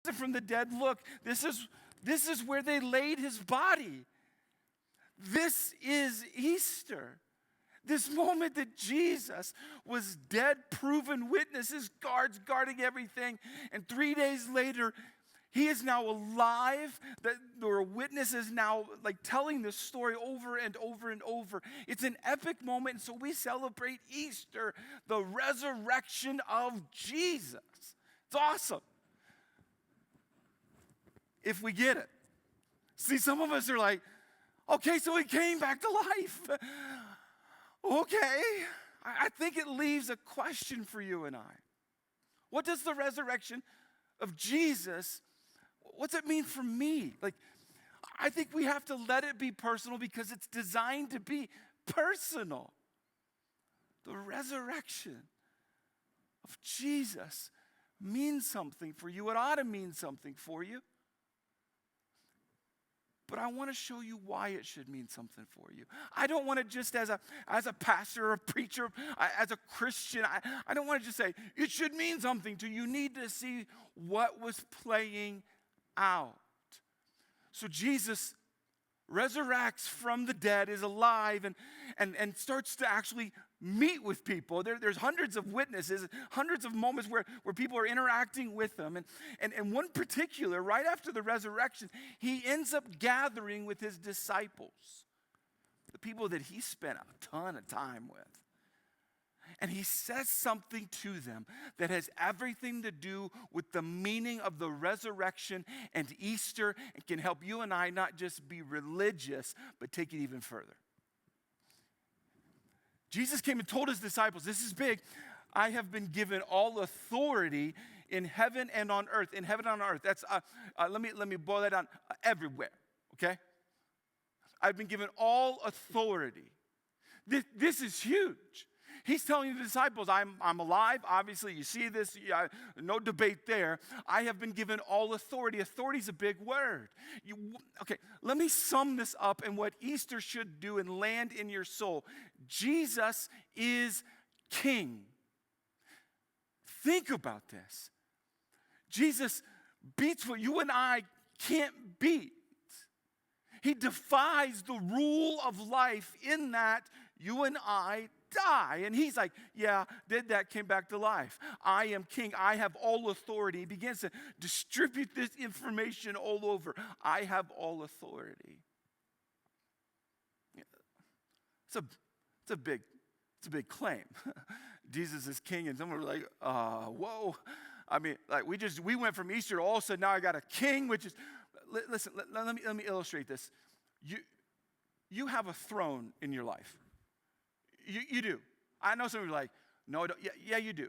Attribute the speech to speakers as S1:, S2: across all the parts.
S1: resurrected from the dead. Look, this is where they laid his body. This is Easter. This moment that Jesus was dead, proven witness, his guards guarding everything. And 3 days later, he is now alive. The witness is now like telling this story over and over and over. It's an epic moment, and so we celebrate Easter, the resurrection of Jesus. It's awesome. If we get it. See, some of us are like, okay, so he came back to life. Okay. I think it leaves a question for you and I. What does the resurrection of Jesus, what's it mean for me? Like, I think we have to let it be personal because it's designed to be personal. The resurrection of Jesus means something for you. It ought to mean something for you. But I want to show you why it should mean something for you. I don't want to just as a pastor or a preacher, as a Christian, I don't want to just say, it should mean something to you. You need to see what was playing out. So Jesus resurrects from the dead, is alive, and starts to actually meet with people. There's hundreds of witnesses, hundreds of moments where people are interacting with them. And one particular, right after the resurrection, he ends up gathering with his disciples, the people that he spent a ton of time with. And he says something to them that has everything to do with the meaning of the resurrection and Easter, and can help you and I not just be religious, but take it even further. Jesus came and told his disciples, this is big, I have been given all authority in heaven and on earth. In heaven and on earth. That's let me boil that down. Everywhere, okay? I've been given all authority. This is huge. He's telling the disciples, I'm alive. Obviously, you see this. No debate there. I have been given all authority. Authority is a big word. Okay, let me sum this up and what Easter should do and land in your soul. Jesus is King. Think about this. Jesus beats what you and I can't beat. He defies the rule of life in that you and I die. And he's like, yeah, did that, came back to life. I am king. I have all authority. He begins to distribute this information all over. I have all authority. It's a big claim. Jesus is king, and someone was like, whoa. I mean, like we went from Easter to all of a sudden now I got a king, which is, listen, let me illustrate this. You have a throne in your life. You do. I know some of you are like, no, I don't. Yeah, you do.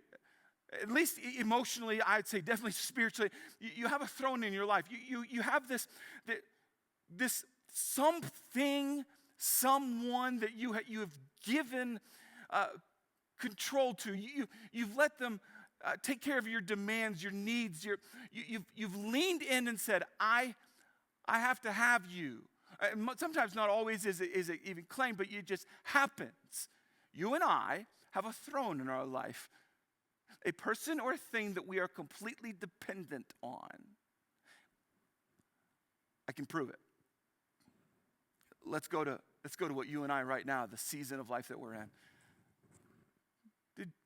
S1: At least emotionally, I'd say definitely spiritually, you have a throne in your life. You have this something, someone that you have given control to. You've let them take care of your demands, your needs. You've leaned in and said, I have to have you. Sometimes not always is it even claimed, but it just happens. You and I have a throne in our life, a person or a thing that we are completely dependent on. I can prove it. Let's go to what you and I right now, the season of life that we're in.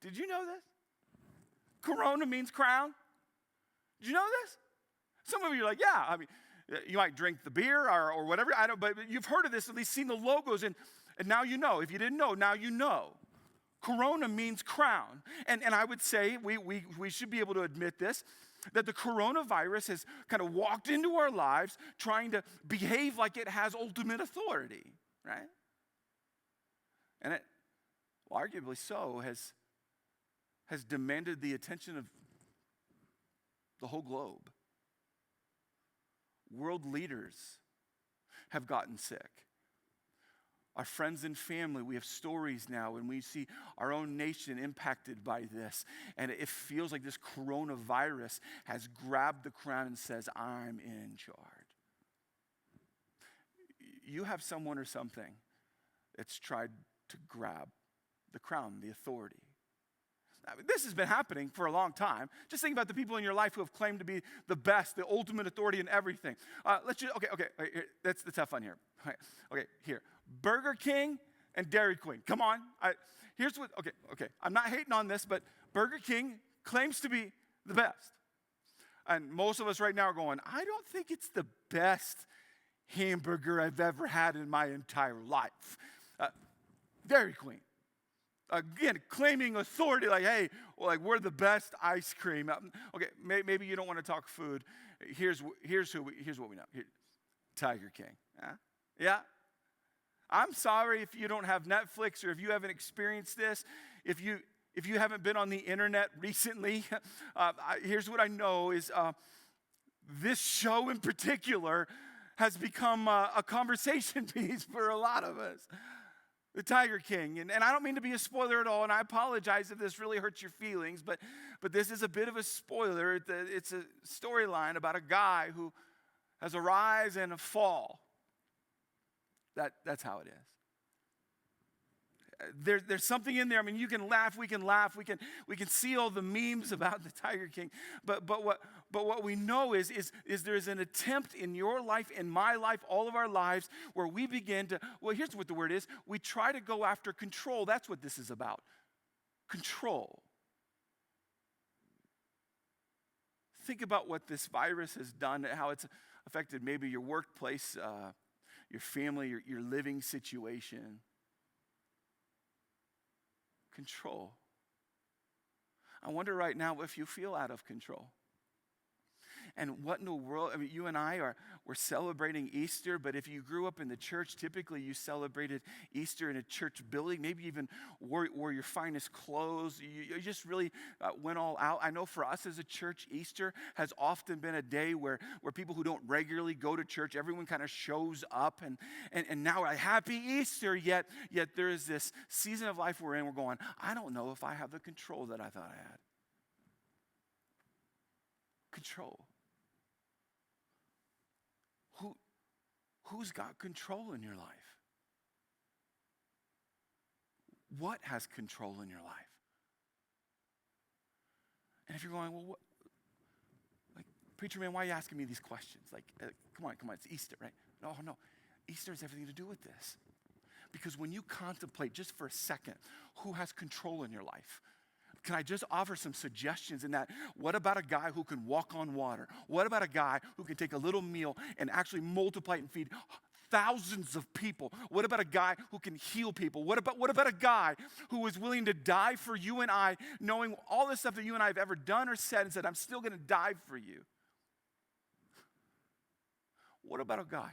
S1: Did you know this? Corona means crown. Did you know this? Some of you are like, yeah. I mean, you might drink the beer or whatever. I don't. But you've heard of this, at least seen the logos, and now you know. If you didn't know, now you know. Corona means crown. And I would say, we should be able to admit this, that the coronavirus has kind of walked into our lives trying to behave like it has ultimate authority, right? And it, well, arguably so, has demanded the attention of the whole globe. World leaders have gotten sick. Our friends and family, we have stories now, and we see our own nation impacted by this. And it feels like this coronavirus has grabbed the crown and says, I'm in charge. You have someone or something that's tried to grab the crown, the authority. I mean, this has been happening for a long time. Just think about the people in your life who have claimed to be the best, the ultimate authority in everything. Okay, here, let's have fun here. Okay, here. Burger King and Dairy Queen. Come on. Okay. I'm not hating on this, but Burger King claims to be the best. And most of us right now are going, I don't think it's the best hamburger I've ever had in my entire life. Dairy Queen. Again, claiming authority, like, hey, we're the best ice cream. Okay, maybe you don't want to talk food. Here's what we know. Tiger King. Yeah? I'm sorry if you don't have Netflix or if you haven't experienced this. If you haven't been on the internet recently, here's what I know is this show in particular has become a conversation piece for a lot of us. The Tiger King. And I don't mean to be a spoiler at all, and I apologize if this really hurts your feelings, but this is a bit of a spoiler. It's a storyline about a guy who has a rise and a fall. That's how it is. There's something in there. I mean, you can laugh, we can see all the memes about the Tiger King. But what we know is there's an attempt in your life, in my life, all of our lives, where we begin to, here's what the word is. We try to go after control. That's what this is about. Control. Think about what this virus has done, how it's affected maybe your workplace, your family, your living situation. Control. I wonder right now if you feel out of control. And what in the world, I mean, you and I we're celebrating Easter, but if you grew up in the church, typically you celebrated Easter in a church building, maybe even wore your finest clothes. You just really went all out. I know for us as a church, Easter has often been a day where people who don't regularly go to church, everyone kind of shows up. And now a happy Easter, yet there is this season of life we're in, we're going, I don't know if I have the control that I thought I had. Control. Who's got control in your life? What has control in your life? And if you're going, well, preacher man, why are you asking me these questions? Come on, it's Easter, right? No, Easter has everything to do with this. Because when you contemplate just for a second who has control in your life, can I just offer some suggestions in that? What about a guy who can walk on water? What about a guy who can take a little meal and actually multiply it and feed thousands of people? What about a guy who can heal people? What about a guy who is willing to die for you and I, knowing all the stuff that you and I have ever done or said and said, I'm still going to die for you? What about a guy?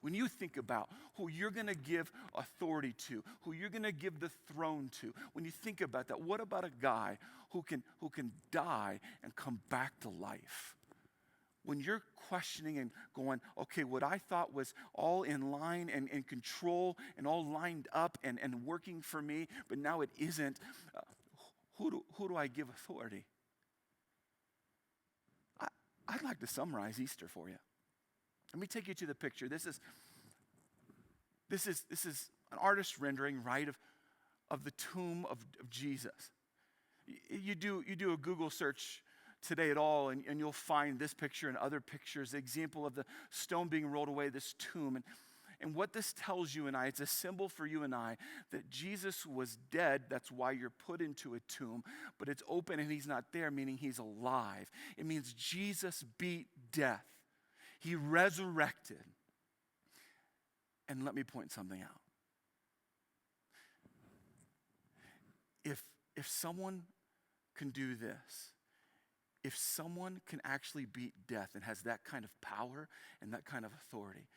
S1: When you think about who you're going to give authority to, who you're going to give the throne to, when you think about that, what about a guy who can die and come back to life? When you're questioning and going, okay, what I thought was all in line and in control and all lined up and working for me, but now it isn't, who do I give authority? I'd like to summarize Easter for you. Let me take you to the picture. This is an artist's rendering, right, of the tomb of Jesus. You do a Google search today at all, and you'll find this picture and other pictures, the example of the stone being rolled away, this tomb. And what this tells you and I, it's a symbol for you and I that Jesus was dead. That's why you're put into a tomb. But it's open and he's not there, meaning he's alive. It means Jesus beat death. He resurrected. And let me point something out. If someone can do this, if someone can actually beat death and has that kind of power and that kind of authority,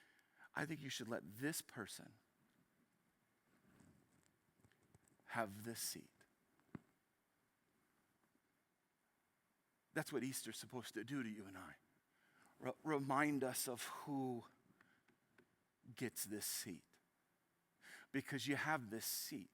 S1: I think you should let this person have this seat. That's what Easter's supposed to do to you and I. Remind us of who gets this seat. Because you have this seat.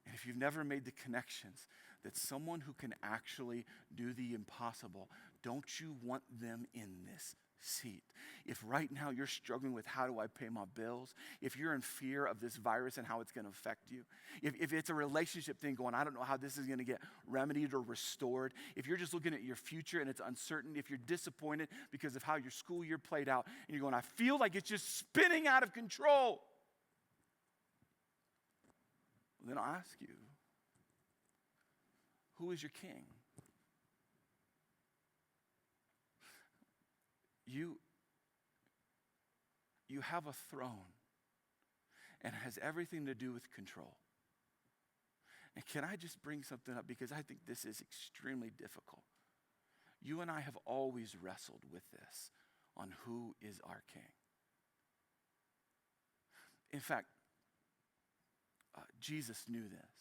S1: And if you've never made the connections that someone who can actually do the impossible, don't you want them in this seat. If right now you're struggling with how do I pay my bills, if you're in fear of this virus and how it's going to affect you, if it's a relationship thing going, I don't know how this is going to get remedied or restored, if you're just looking at your future and it's uncertain, if you're disappointed because of how your school year played out and you're going, I feel like it's just spinning out of control, then I'll ask you, who is your king? You have a throne, and it has everything to do with control. And can I just bring something up, because I think this is extremely difficult. You and I have always wrestled with this on who is our king. In fact, Jesus knew this.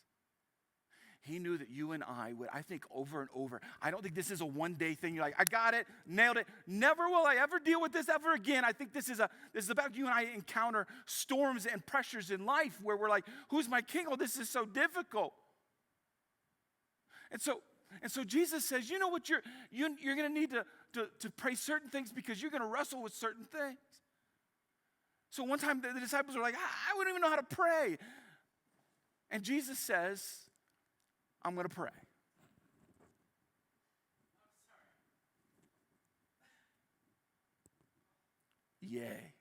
S1: He knew that you and I would, I think, over and over. I don't think this is a one-day thing. You're like, I got it, nailed it. Never will I ever deal with this ever again. I think this is about you and I encounter storms and pressures in life where we're like, who's my king? Oh, this is so difficult. And so Jesus says, you know what, you're going to need to pray certain things because you're going to wrestle with certain things. So one time the disciples are like, I wouldn't even know how to pray. And Jesus says, I'm going to pray. Yay.